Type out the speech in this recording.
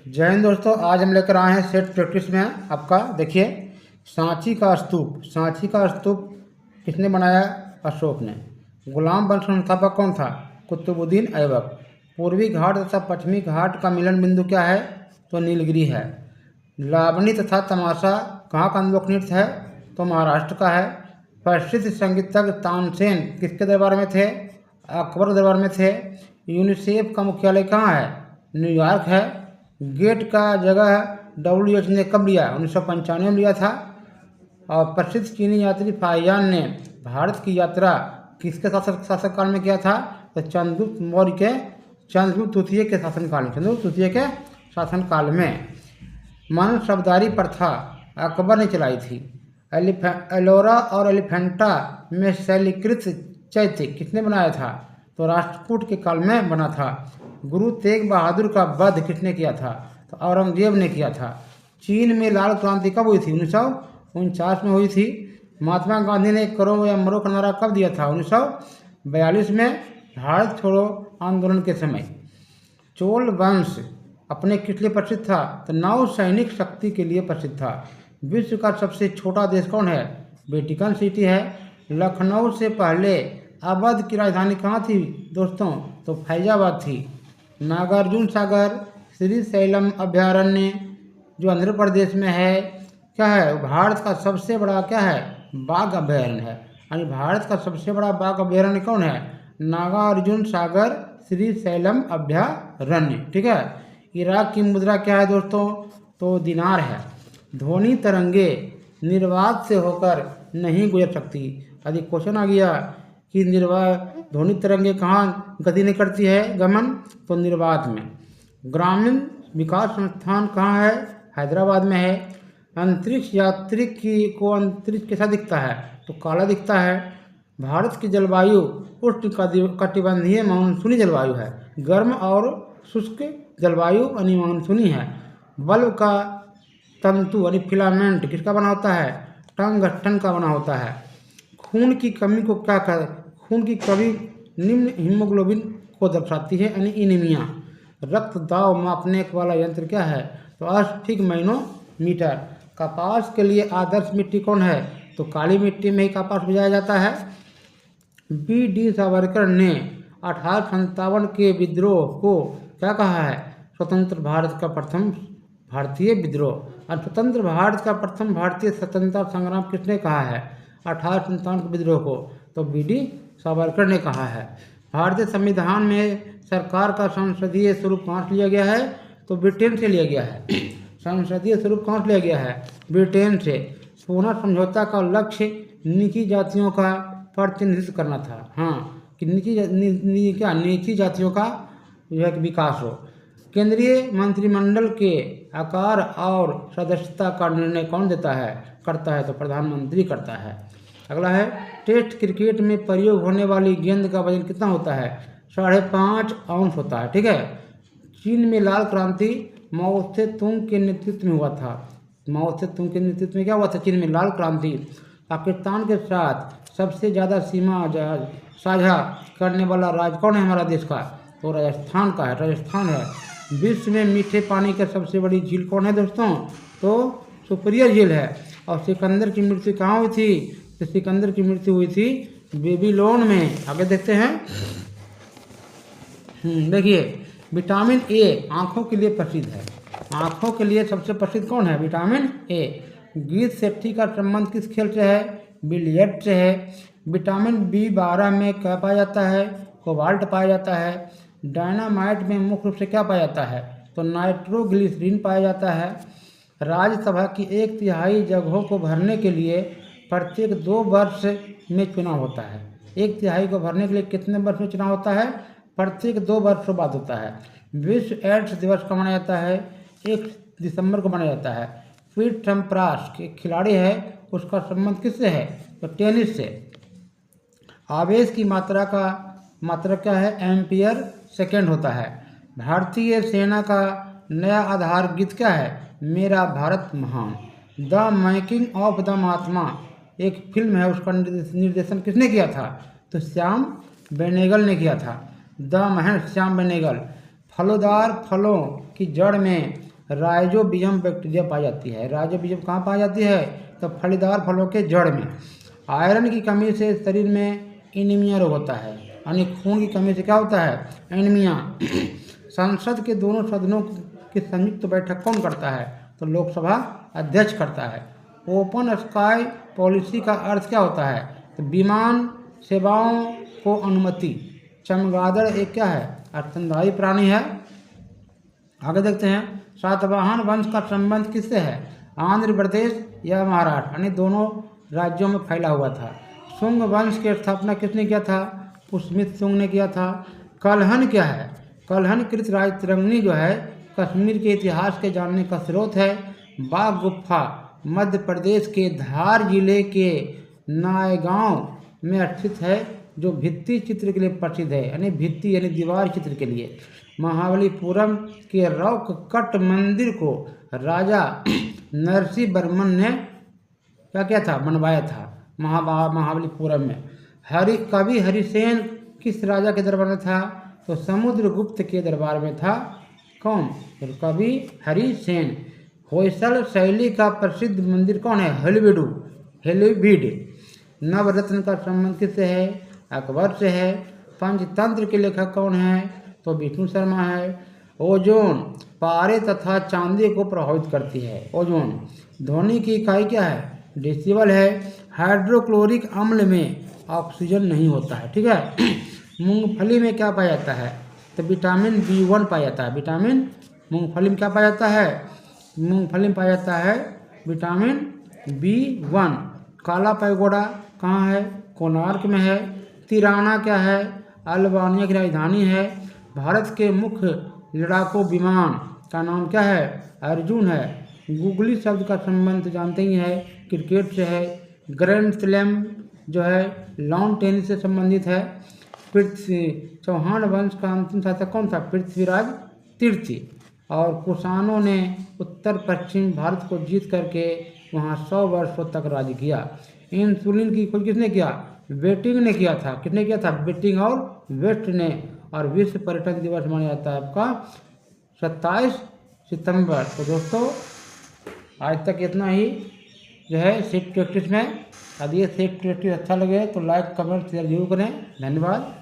जय हिंद दोस्तों। आज हम लेकर आए हैं सेट प्रैक्टिस में आपका। देखिए, सांची का स्तूप किसने बनाया? अशोक ने। गुलाम वंश संस्थापक कौन था? कुतुबुद्दीन ऐबक। पूर्वी घाट तथा पश्चिमी घाट का मिलन बिंदु क्या है? तो नीलगिरी है। लावणी तथा तमाशा कहाँ का लोक नृत्य है? तो महाराष्ट्र का है। प्रसिद्ध संगीतज्ञ तानसेन किसके दरबार में थे? अकबर के दरबार में थे। यूनिसेफ का मुख्यालय कहाँ है? न्यूयॉर्क है। गेट का जगह WHO ने कब लिया? 1995 में लिया था। और प्रसिद्ध चीनी यात्री फाहियान ने भारत की यात्रा किसके शासनकाल में किया था? तो चंद्रगुप्त तृतीय के शासनकाल में। मनसबदारी प्रथा अकबर ने चलाई थी। एलोरा और एलिफेंटा में शैलीकृत चैत्य किसने बनाया था? तो राष्ट्रकूट के काल में बना था। गुरु तेग बहादुर का वध किसने किया था? तो औरंगजेब ने किया था। चीन में लाल क्रांति कब हुई थी? 1949 में हुई थी। महात्मा गांधी ने करो या मरो का नारा कब दिया था? 1942 में, भारत छोड़ो आंदोलन के समय। चोल वंश अपने किस लिए प्रसिद्ध था? तो नौ सैनिक शक्ति के लिए प्रसिद्ध था। विश्व का सबसे छोटा देश कौन है? वेटिकन सिटी है। लखनऊ से पहले अवध की राजधानी कहाँ थी दोस्तों? तो फैजाबाद थी। नागार्जुन सागर श्रीशैलम अभयारण्य जो आंध्र प्रदेश में है, क्या है? भारत का सबसे बड़ा क्या है? बाघ अभयारण्य है। यानी भारत का सबसे बड़ा बाघ अभयारण्य कौन है? नागार्जुन सागर श्रीशैलम अभयारण्य। ठीक है। इराक की मुद्रा क्या है दोस्तों? तो दिनार है। ध्वनि तरंगे निर्वात से होकर नहीं गुजर सकती। यदि क्वेश्चन आ गया कि ध्वनि तरंगे कहाँ गति नहीं करती है गमन? तो निर्वात में। ग्रामीण विकास संस्थान कहाँ है? हैदराबाद में है। अंतरिक्ष यात्री को अंतरिक्ष कैसा दिखता है? तो काला दिखता है। भारत की जलवायु उष्णकटिबंधीय मानसूनी जलवायु है। गर्म और शुष्क जलवायु यानी मानसूनी है। बल्ब का तंतु यानी फिलामेंट किसका बना होता है? टंगस्टन का बना होता है। खून की कमी को क्या कर खून की कमी निम्न हीमोग्लोबिन को दर्शाती है यानी एनीमिया। रक्त दाब मापने वाला यंत्र क्या है? तो स्फिग मैनोमीटर। कपास के लिए आदर्श मिट्टी कौन है? तो काली मिट्टी में ही कपास उपजाया जाता है। B.D. सावरकर ने 1857 के विद्रोह को क्या कहा है? स्वतंत्र भारत का प्रथम भारतीय विद्रोह। और स्वतंत्र भारत का प्रथम भारतीय स्वतंत्रता संग्राम किसने कहा है? 1857 के विद्रोह को तो B.D. सावरकर ने कहा है। भारतीय संविधान में सरकार का संसदीय स्वरूप कहाँ से लिया गया है? तो ब्रिटेन से लिया गया है। संसदीय स्वरूप कहाँ से लिया गया है? ब्रिटेन से। पूना समझौता का लक्ष्य नीची जातियों का प्रतिनिधित्व करना था। हाँ, कि नीची जातियों का जो है विकास हो। केंद्रीय मंत्रिमंडल के आकार और सदस्यता का निर्णय कौन करता है? तो प्रधानमंत्री करता है। अगला है, टेस्ट क्रिकेट में प्रयोग होने वाली गेंद का वजन कितना होता है? 5.5 औंस होता है। ठीक है। चीन में लाल क्रांति माओ त्से तुंग के नेतृत्व में हुआ था। माओ त्से तुंग के नेतृत्व में क्या हुआ था? चीन में लाल क्रांति। पाकिस्तान के साथ सबसे ज़्यादा सीमा साझा करने वाला राज्य कौन है हमारा देश का? तो राजस्थान का है। राजस्थान है। विश्व में मीठे पानी की सबसे बड़ी झील कौन है दोस्तों? तो सुपरियर झील है। और सिकंदर की मृत्यु कहाँ हुई थी? तो सिकंदर की मृत्यु हुई थी बेबीलोन में। आगे देखते हैं। देखिए, विटामिन ए आँखों के लिए प्रसिद्ध है। आँखों के लिए सबसे प्रसिद्ध कौन है? Vitamin A. गीत सेट्टी का संबंध किस खेल से है? बिलियर्ड से है। विटामिन B12 में क्या पाया जाता है? कोबाल्ट पाया जाता है। डायनामाइट में मुख्य रूप से क्या पाया जाता है? तो नाइट्रोग्लिसरीन पाया जाता है। राज्यसभा की 1/3 जगहों को भरने के लिए प्रत्येक 2 वर्ष में चुनाव होता है। 1/3 को भरने के लिए कितने वर्ष में चुनाव होता है? प्रत्येक 2 वर्षों बाद होता है। विश्व एड्स दिवस कब मनाया जाता है? 1 दिसंबर को मनाया जाता है। पीट सैम्प्रास के खिलाड़ी है, उसका संबंध किससे है? तो टेनिस से। आवेश की मात्रा क्या है? एम्पियर सेकेंड होता है। भारतीय सेना का नया आधार गीत क्या है? मेरा भारत महान। द मेकिंग ऑफ द महात्मा एक फिल्म है, उसका निर्देशन किसने किया था? तो श्याम बेनेगल ने किया था। द महंत श्याम बेनेगल। फलोदार फलों की जड़ में राइजोबियम बैक्टीरिया पाई जाती है। राइजोबियम कहाँ पाई जाती है? तो फलीदार फलों के जड़ में। आयरन की कमी से शरीर में एनीमिया रोग होता है, यानी खून की कमी से क्या होता है? एनीमिया। संसद के दोनों सदनों की संयुक्त बैठक कौन करता है? तो लोकसभा अध्यक्ष करता है। ओपन स्काई पॉलिसी का अर्थ क्या होता है? तो विमान सेवाओं को अनुमति। चमगादड़ एक क्या है? स्तनधारी प्राणी है। आगे देखते हैं, सातवाहन वंश का संबंध किससे है? आंध्र प्रदेश या महाराष्ट्र, यानी दोनों राज्यों में फैला हुआ था। शुंग वंश की स्थापना किसने किया था? पुष्यमित्र शुंग ने किया था। कलहन क्या है? कलहन कृत राजतरंगिणी जो है कश्मीर के इतिहास के जानने का स्रोत है। बाघ गुफा मध्य प्रदेश के धार जिले के नायगांव में स्थित है, जो भित्ति चित्र के लिए प्रसिद्ध है, यानी भित्ति यानी दीवार चित्र के लिए। महाबलीपुरम के रॉक कट मंदिर को राजा नरसिंह वर्मन ने क्या किया था? बनवाया था महाबलीपुरम में। कवि हरिसेन किस राजा के दरबार में था? तो समुद्रगुप्त के दरबार में था। कौन? तो कवि हरिसेन। होयसल शैली का प्रसिद्ध मंदिर कौन है? हेलीबीड। नवरत्न का संबंध किससे है? अकबर से है। पंचतंत्र के लेखक कौन है? तो विष्णु शर्मा है। ओजोन पारे तथा चांदी को प्रभावित करती है। ओजोन। ध्वनि की इकाई क्या है? डेसिबल है। हाइड्रोक्लोरिक अम्ल में ऑक्सीजन नहीं होता है, ठीक है। मूंगफली में क्या पाया जाता है? तो विटामिन B1 पाया जाता है। विटामिन मूंगफली में क्या पाया जाता है? मूंगफली में पाया जाता है विटामिन B1। काला पैगोडा कहाँ है? कोणार्क में है। तिराना क्या है? अल्बानिया की राजधानी है। भारत के मुख्य लड़ाकू विमान का नाम क्या है? अर्जुन है। गूगली शब्द का संबंध जानते ही है, क्रिकेट से है। ग्रैंड स्लैम जो है लॉन टेनिस से संबंधित है। पृथ्वी चौहान वंश का अंतिम शासक कौन था? पृथ्वीराज तृतीय। और कुषाणों ने उत्तर पश्चिम भारत को जीत करके वहाँ 100 वर्षों तक राज किया। इंसुलिन की खोज किसने किया? बेटिंग ने किया था। किसने किया था? बेटिंग और वेस्ट ने। और विश्व पर्यटन दिवस मनाया जाता है आपका 27 सितंबर। तो दोस्तों आज तक इतना ही जो है सेट प्रैक्टिस में। यदि ये सेट प्रैक्टिस अच्छा लगे तो लाइक कमेंट शेयर जरूर करें। धन्यवाद।